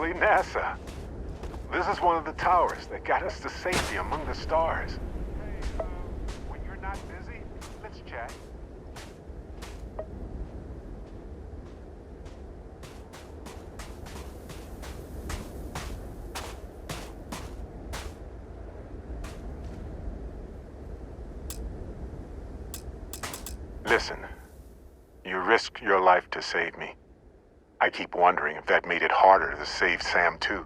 actually NASA. This is one of the towers that got us to safety among the stars. Hey, when you're not busy, let's chat. Listen, you risked your life to save me. I keep wondering if that made it harder to save Sam too.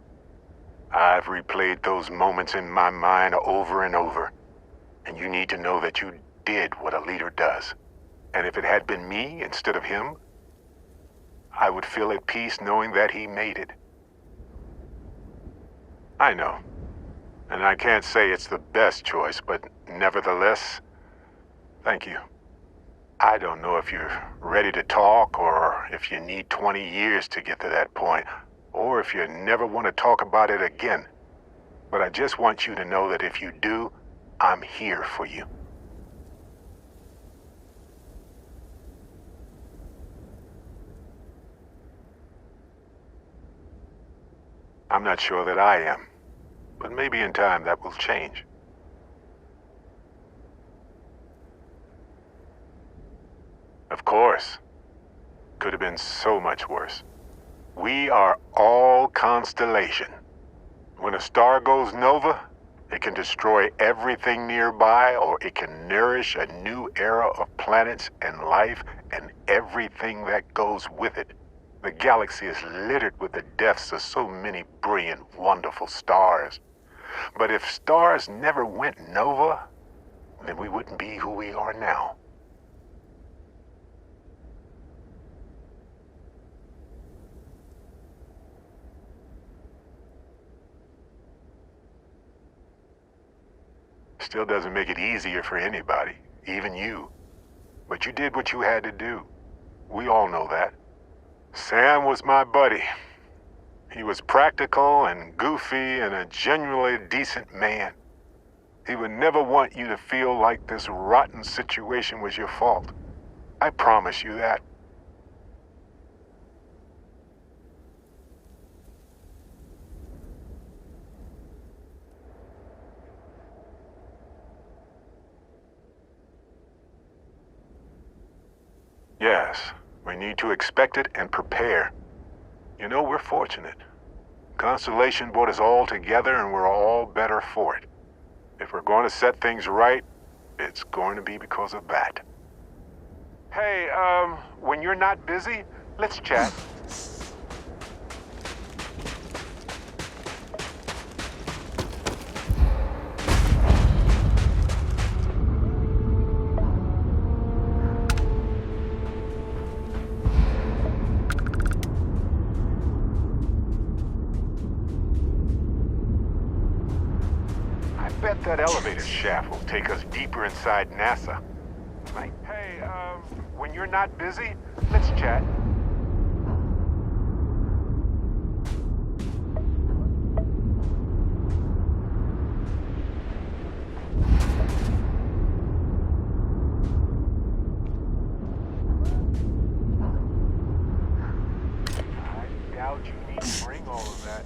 I've replayed those moments in my mind over and over. And you need to know that you did what a leader does. And if it had been me instead of him, I would feel at peace knowing that he made it. I know. And I can't say it's the best choice, but nevertheless, thank you. I don't know if you're ready to talk, or if you need 20 years to get to that point, or if you never want to talk about it again. But I just want you to know that if you do, I'm here for you. I'm not sure that I am, but maybe in time that will change. Of course. Could have been so much worse. We are all constellation. When a star goes nova, it can destroy everything nearby, or it can nourish a new era of planets and life and everything that goes with it. The galaxy is littered with the deaths of so many brilliant, wonderful stars. But if stars never went nova, then we wouldn't be who we are now. Still doesn't make it easier for anybody, even you. But you did what you had to do. We all know that. Sam was my buddy. He was practical and goofy and a genuinely decent man. He would never want you to feel like this rotten situation was your fault. I promise you that. Yes, we need to expect it and prepare. You know, we're fortunate. Constellation brought us all together and we're all better for it. If we're going to set things right, it's going to be because of that. Hey, when you're not busy, let's chat. I bet that elevator shaft will take us deeper inside NASA. Right? Hey, when you're not busy, let's chat. I doubt you need to bring all of that.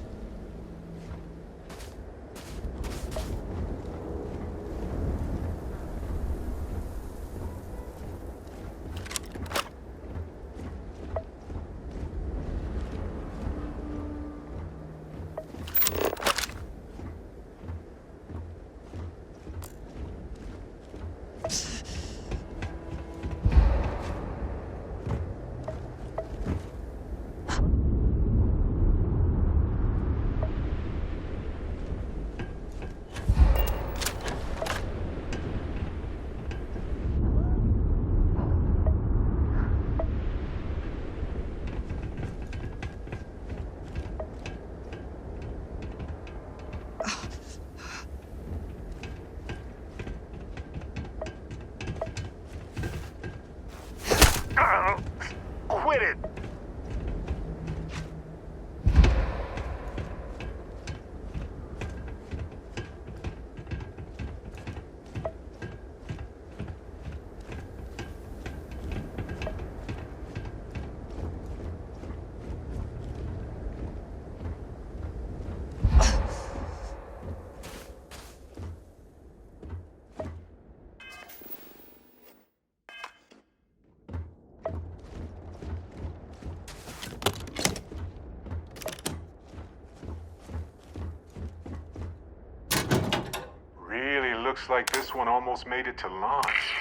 looks like this one almost made it to launch.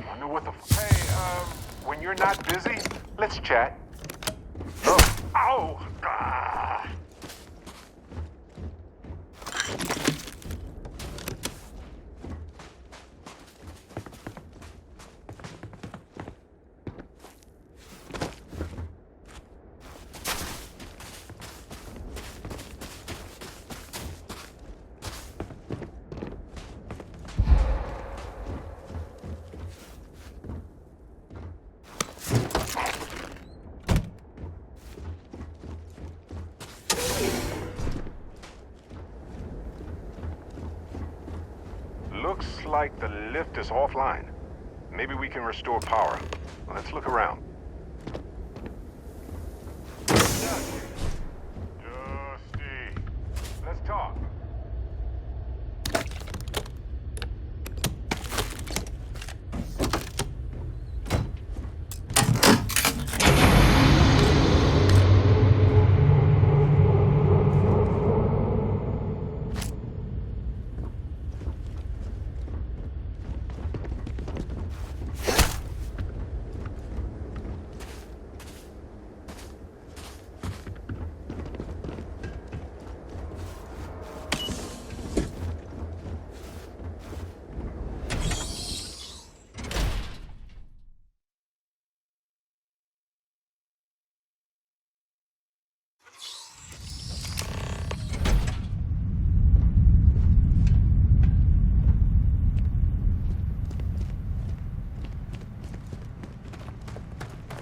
Wonder what the Hey, when you're not busy, let's chat. Oh, ow! Ah. Looks like the lift is offline. Maybe we can restore power. Let's look around. Dusty, let's talk.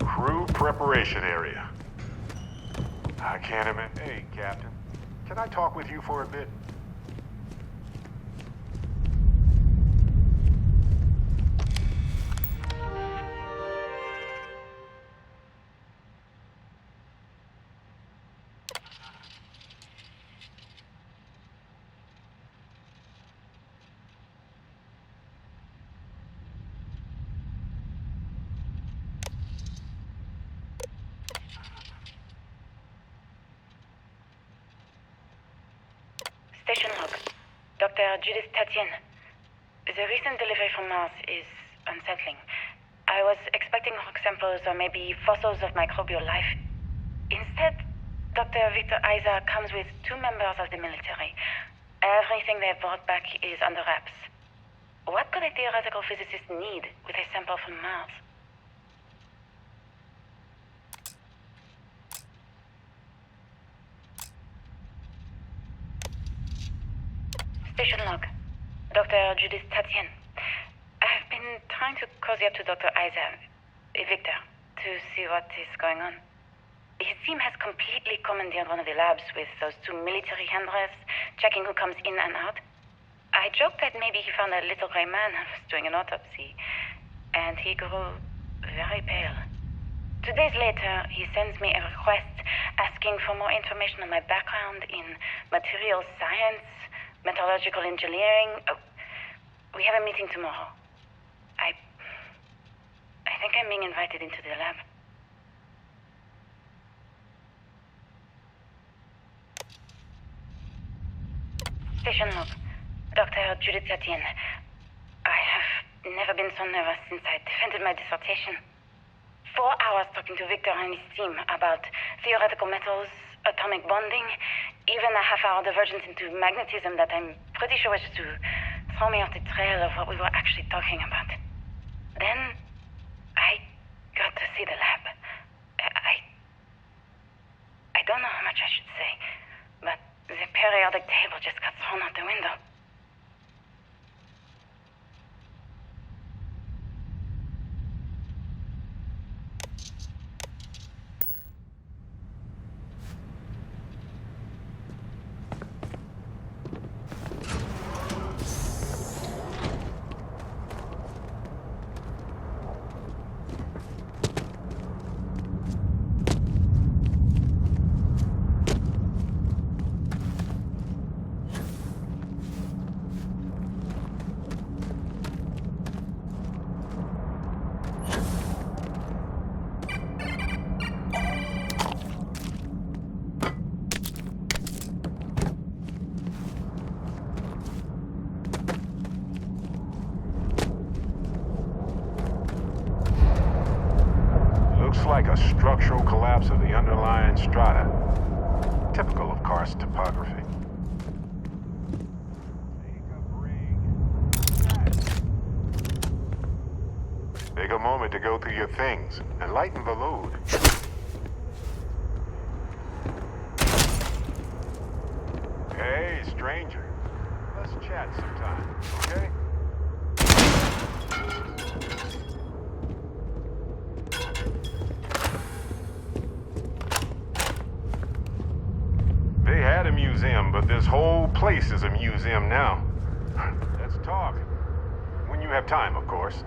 Crew preparation area. I can't imagine. Hey, Captain. Can I talk with you for a bit? Station log. Dr. Judith Tatien. The recent delivery from Mars is unsettling. I was expecting rock samples or maybe fossils of microbial life. Instead, Dr. Victor Isa comes with 2 members of the military. Everything they've brought back is under wraps. What could a theoretical physicist need with a sample from Mars? Station log. Dr. Judith Tatien. I've been trying to cozy up to Dr. Isa, Victor, to see what is going on. His team has completely commandeered one of the labs with those 2 military handlers, checking who comes in and out. I joked that maybe he found a little gray man and was doing an autopsy, and he grew very pale. 2 days later, he sends me a request asking for more information on my background in materials science, metallurgical engineering. Oh, we have a meeting tomorrow. I think I'm being invited into the lab. Station log. Dr. Judith Tatien. I have never been so nervous since I defended my dissertation. 4 hours talking to Victor and his team about theoretical metals, atomic bonding, even a half-hour divergence into magnetism that I'm pretty sure was to throw me off the trail of what we were actually talking about. Then, I got to see the lab. I don't know how much I should say, but the periodic table just got thrown out the window. structural collapse of the underlying strata. Typical of karst topography. Take a moment to go through your things and lighten the load. Hey, stranger. Let's chat sometime, okay? They had a museum, but this whole place is a museum now. Let's talk. When you have time, of course.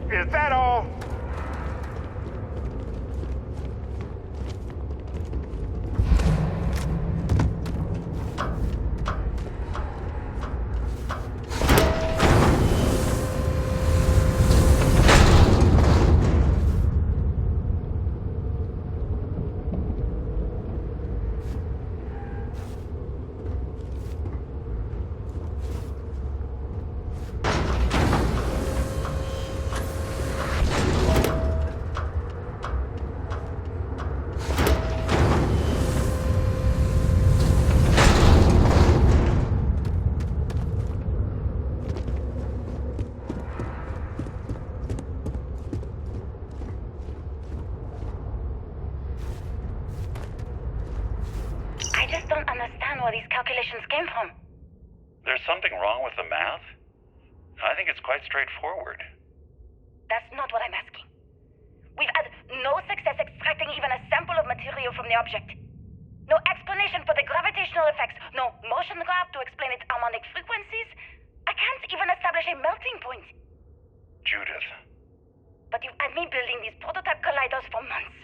Is that all? Where these calculations came from. There's something wrong with the math? I think it's quite straightforward. That's not what I'm asking. We've had no success extracting even a sample of material from the object. No explanation for the gravitational effects, no motion graph to explain its harmonic frequencies. I can't even establish a melting point. Judith. But you've had me building these prototype colliders for months.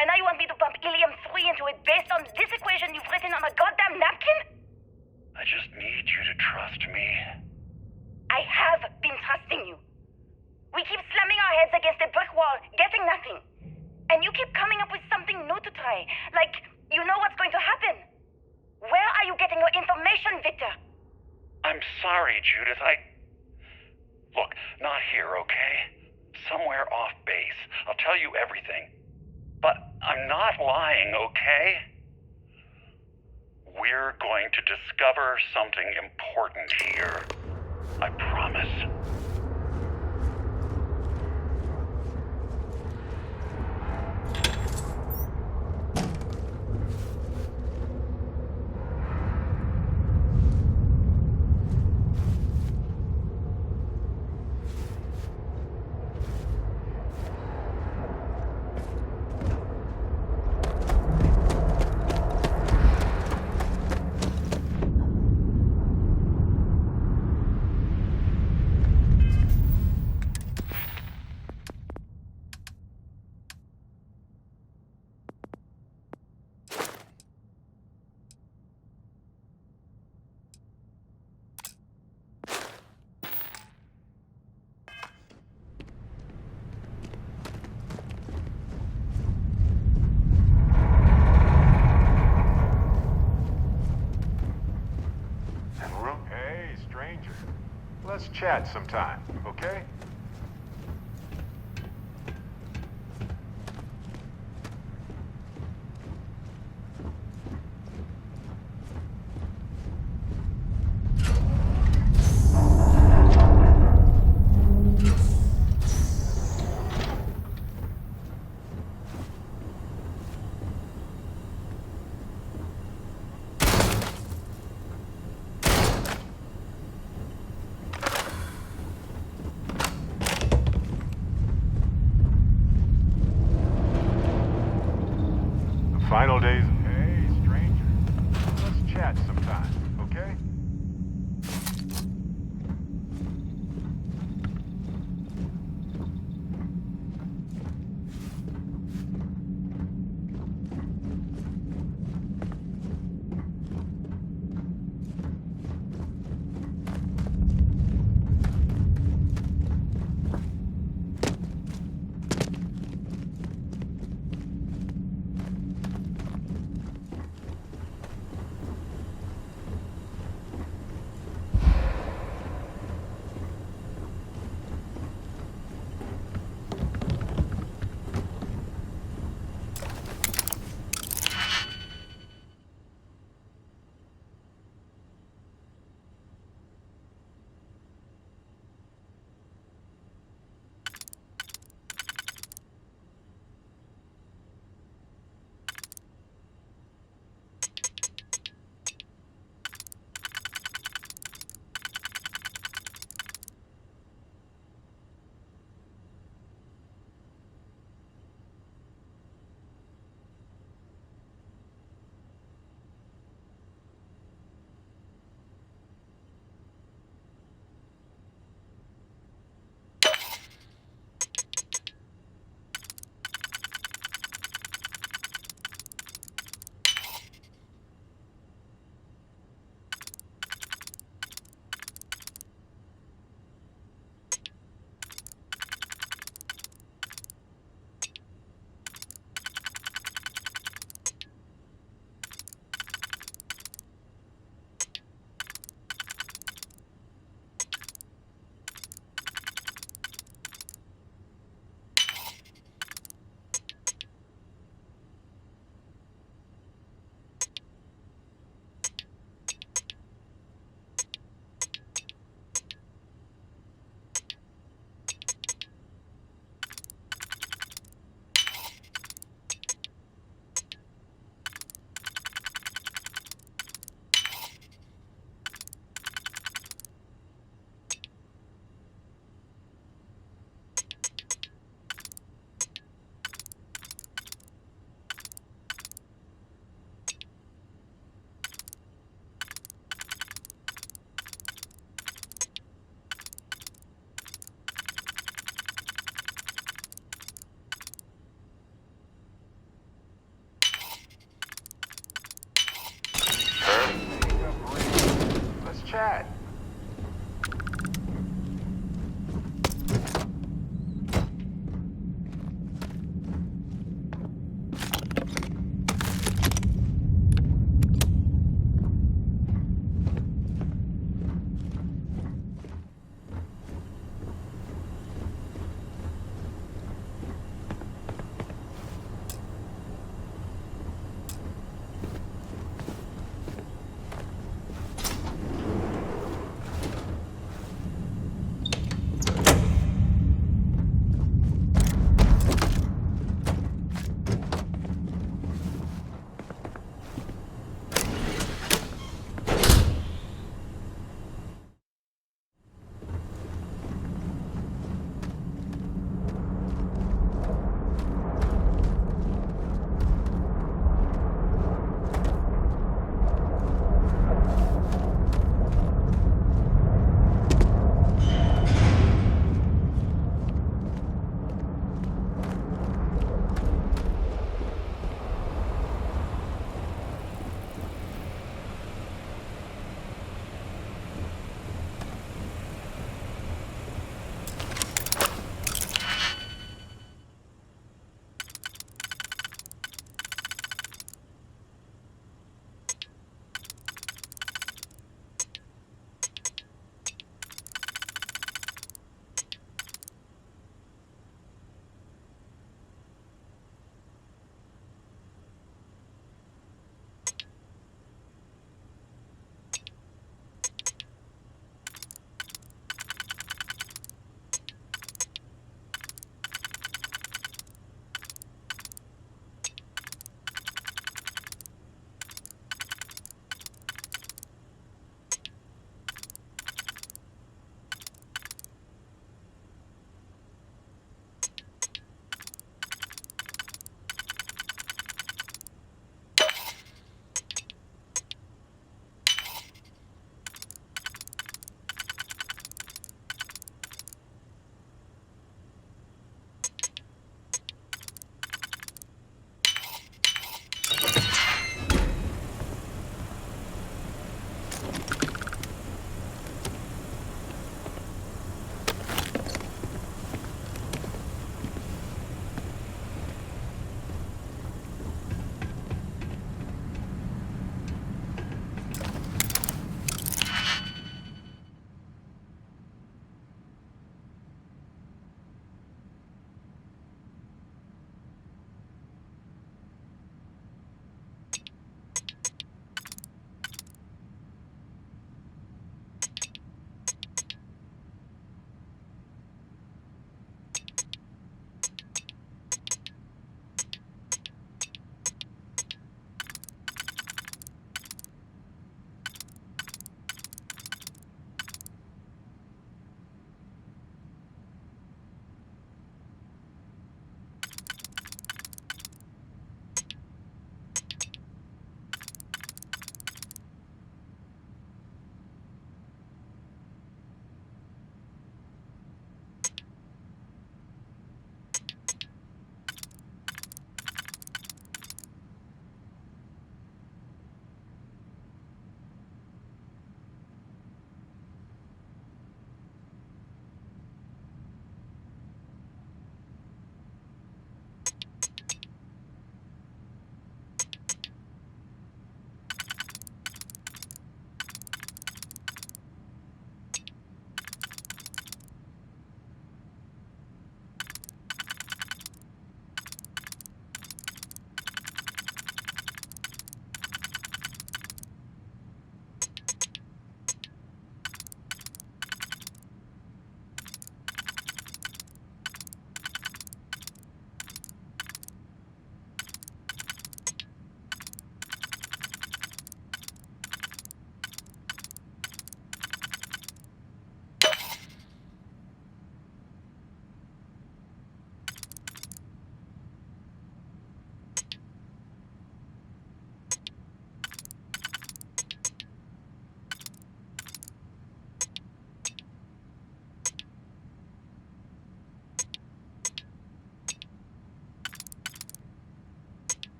And now you want me to pump helium-3 into it based on this equation you've written on a goddamn napkin? I just need you to trust me. I have been trusting you. We keep slamming our heads against a brick wall, getting nothing. And you keep coming up with something new to try. Like, you know what's going to happen. Where are you getting your information, Victor? I'm sorry, Judith. Look, not here, okay? Somewhere off base. I'll tell you everything. But I'm not lying, okay? We're going to discover something important here. I promise. chat sometime, okay?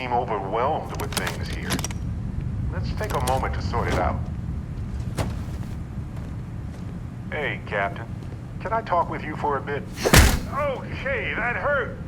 seem overwhelmed with things here. Let's take a moment to sort it out. Hey, Captain. Can I talk with you for a bit? Okay, that hurt.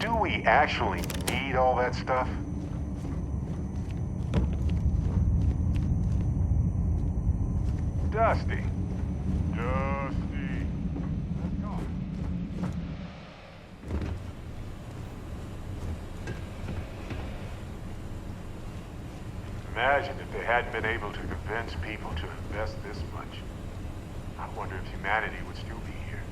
Do we actually need all that stuff? Dusty. Dusty. Let's go. Imagine if they hadn't been able to convince people to invest this much. I wonder if humanity would still be here.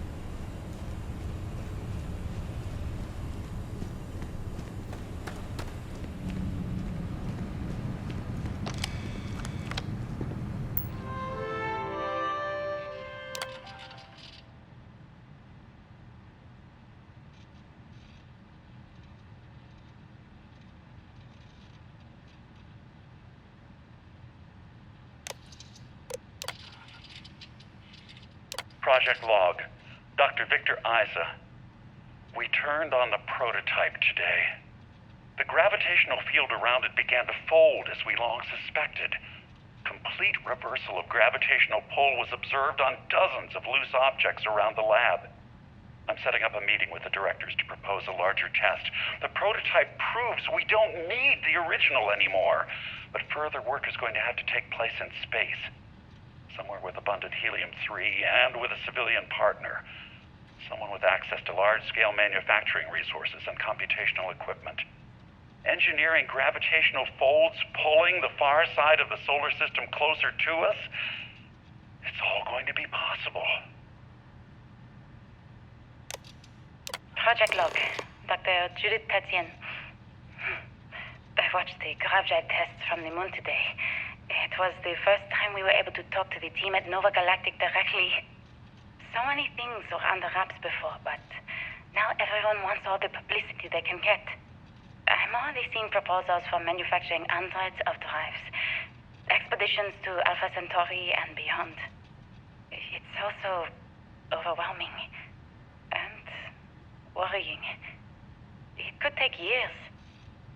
Project Log, Dr. Victor Isa. We turned on the prototype today. The gravitational field around it began to fold as we long suspected. Complete reversal of gravitational pull was observed on dozens of loose objects around the lab. I'm setting up a meeting with the directors to propose a larger test. The prototype proves we don't need the original anymore, but further work is going to have to take place in space. Somewhere with abundant helium-3 and with a civilian partner. Someone with access to large-scale manufacturing resources and computational equipment. Engineering gravitational folds pulling the far side of the solar system closer to us? It's all going to be possible. Project Log, Dr. Judith Tatian. I watched the gravjite tests from the moon today. It was the first time we were able to talk to the team at Nova Galactic directly. So many things were under wraps before, but now everyone wants all the publicity they can get. I'm already seeing proposals for manufacturing androids of drives, expeditions to Alpha Centauri and beyond. It's also overwhelming and worrying. It could take years.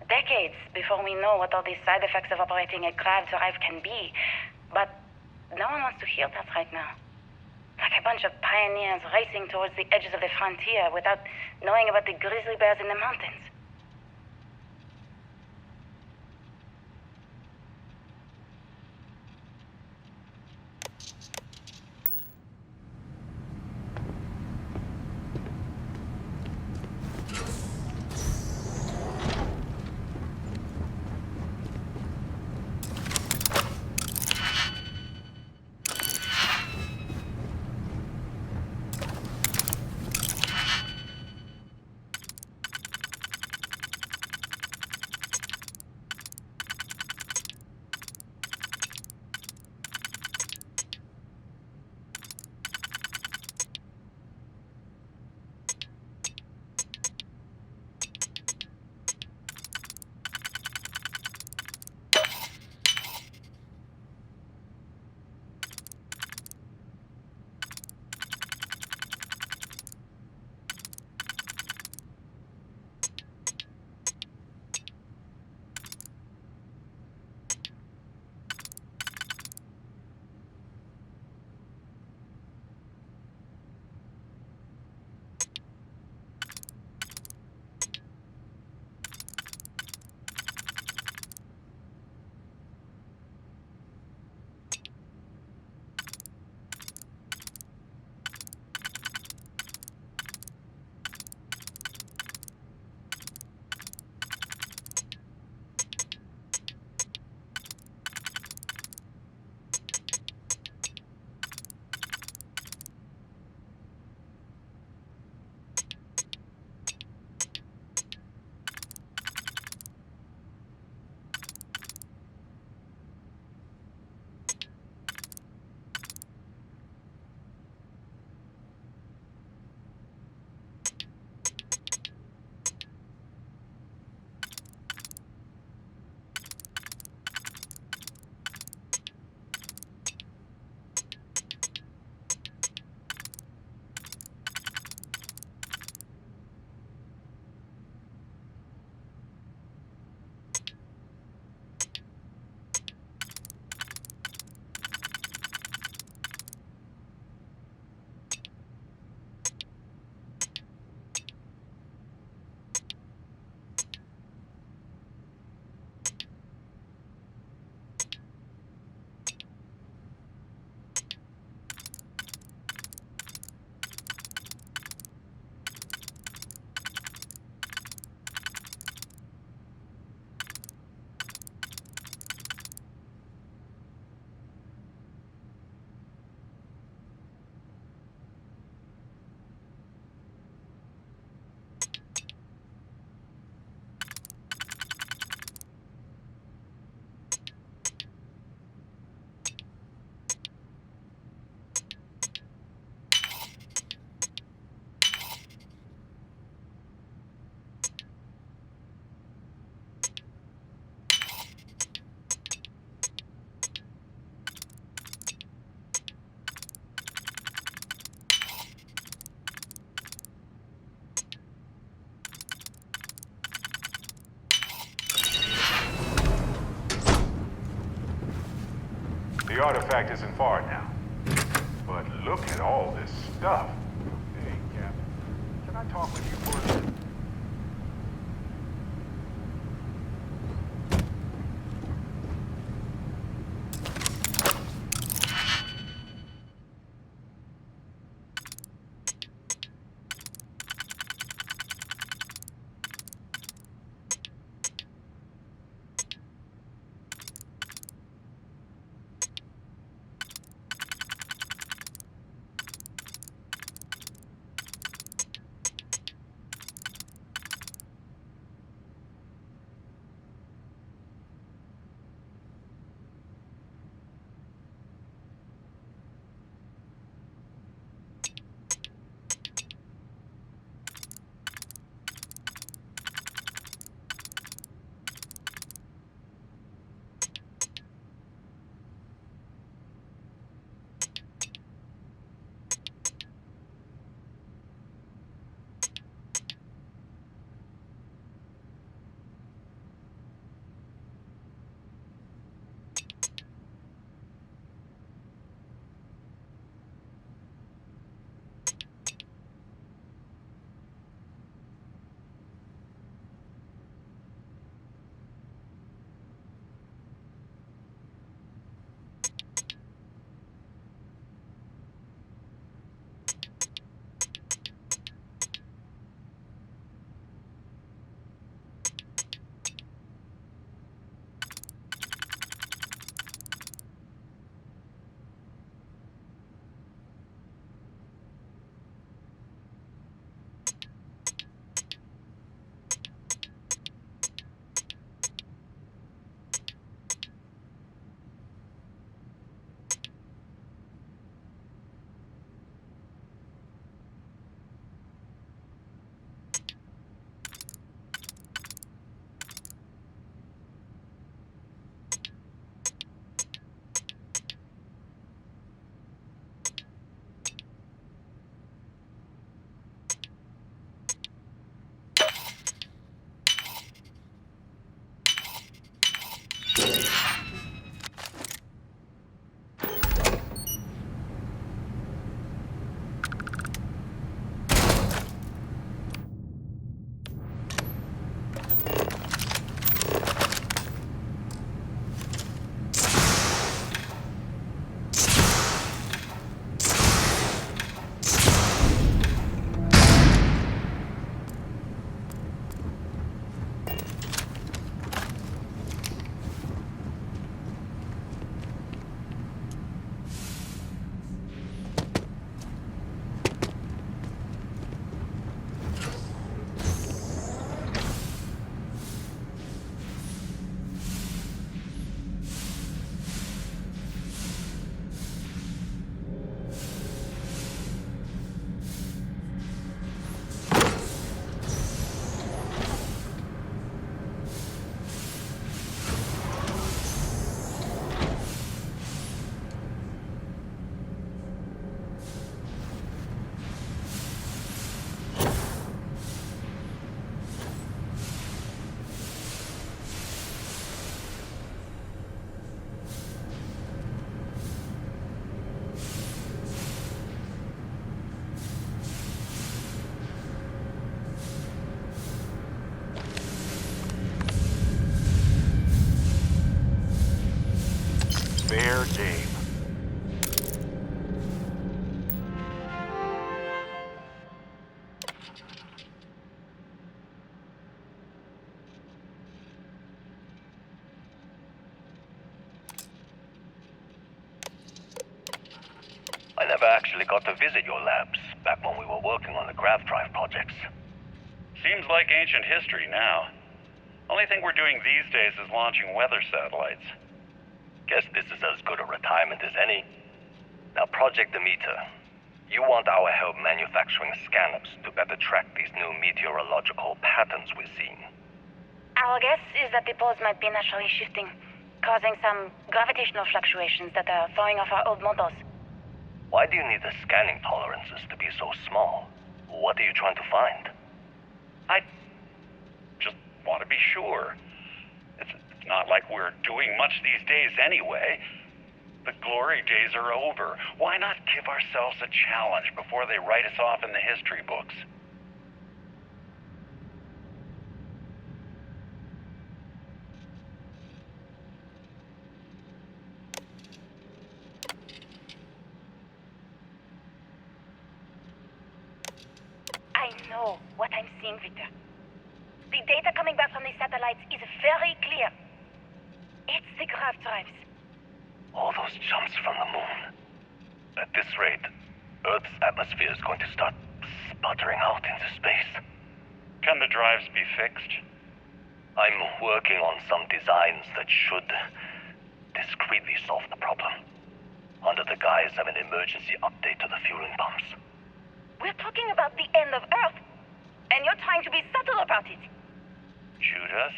Decades before we know what all the side effects of operating a grav drive can be. But no one wants to hear that right now. Like a bunch of pioneers racing towards the edges of the frontier without knowing about the grizzly bears in the mountains. artifact isn't far now. But look at all this stuff. Hey, Captain, can I talk with you for a minute? Fair game. I never actually got to visit your labs back when we were working on the grav drive projects. Seems like ancient history now. Only thing we're doing these days is launching weather satellites. Guess this is as good a retirement as any. Now, Project Demeter, you want our help manufacturing scanners to better track these new meteorological patterns we're seeing. Our guess is that the poles might be naturally shifting, causing some gravitational fluctuations that are throwing off our old models. Why do you need the scanning tolerances to be so small? What are you trying to find? I just want to be sure. It's not like we're doing much these days anyway. The glory days are over. Why not give ourselves a challenge before they write us off in the history books? I know what I'm seeing, Victor. The data coming back from the satellites is very clear. It's the grav drives. All those jumps from the moon. At this rate, Earth's atmosphere is going to start sputtering out into space. Can the drives be fixed? I'm working on some designs that should discreetly solve the problem, under the guise of an emergency update to the fueling pumps. We're talking about the end of Earth, and you're trying to be subtle about it. Judith,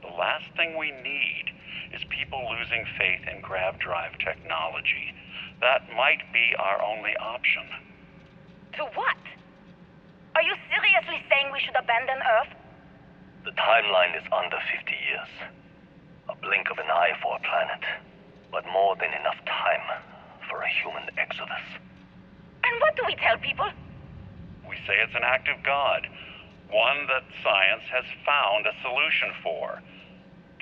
the last thing we need is people losing faith in grav drive technology. That might be our only option. To what? Are you seriously saying we should abandon Earth? The timeline is under 50 years. A blink of an eye for a planet, but more than enough time for a human exodus. And what do we tell people? We say it's an act of God, one that science has found a solution for.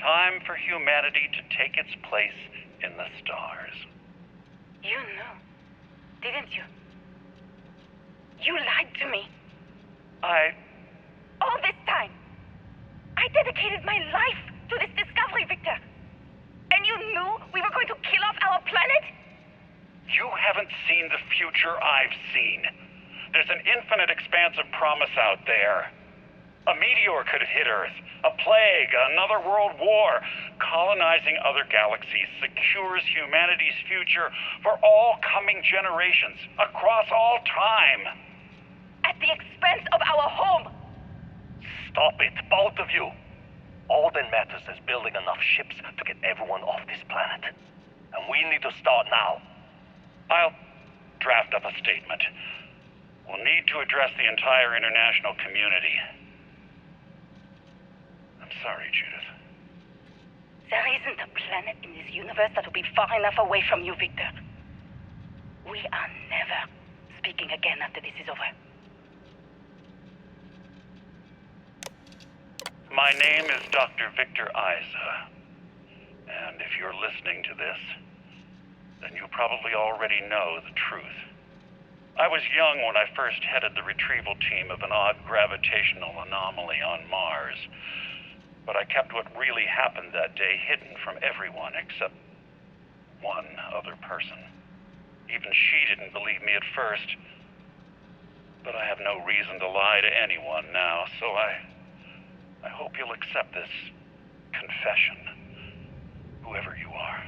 Time for humanity to take its place in the stars. You knew, didn't you? You lied to me. All this time, I dedicated my life to this discovery, Victor. And you knew we were going to kill off our planet? You haven't seen the future I've seen. There's an infinite expanse of promise out there. A meteor could hit Earth, a plague, another world war. Colonizing other galaxies secures humanity's future for all coming generations, across all time. At the expense of our home. Stop it, both of you. All that matters is building enough ships to get everyone off this planet. And we need to start now. I'll draft up a statement. We'll need to address the entire international community. I'm sorry, Judith. There isn't a planet in this universe that will be far enough away from you, Victor. We are never speaking again after this is over. My name is Dr. Victor Isa. And if you're listening to this, then you probably already know the truth. I was young when I first headed the retrieval team of an odd gravitational anomaly on Mars. But I kept what really happened that day hidden from everyone except one other person. Even she didn't believe me at first. But I have no reason to lie to anyone now, so I hope you'll accept this confession, whoever you are.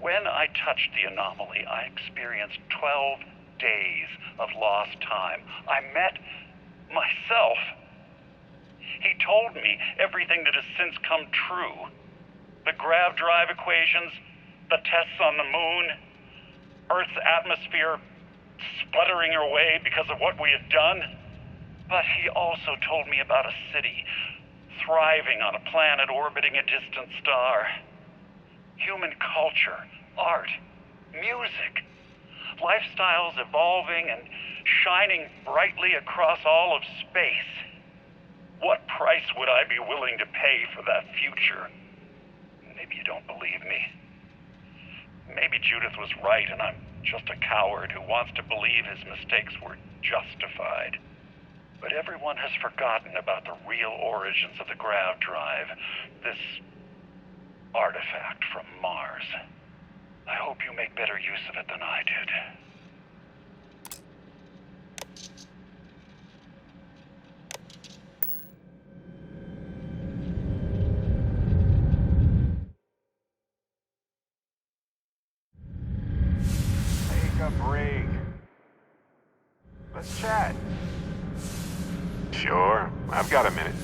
When I touched the anomaly, I experienced 12 days of lost time. I met myself. He told me everything that has since come true. The grav drive equations, the tests on the moon, Earth's atmosphere sputtering away because of what we had done. But he also told me about a city thriving on a planet orbiting a distant star. Human culture, art, music, lifestyles evolving and shining brightly across all of space. What price would I be willing to pay for that future? Maybe you don't believe me. Maybe Judith was right and I'm just a coward who wants to believe his mistakes were justified. But everyone has forgotten about the real origins of the grav drive, this artifact from Mars. I hope you make better use of it than I did. Take a break. Let's chat. Sure, I've got a minute.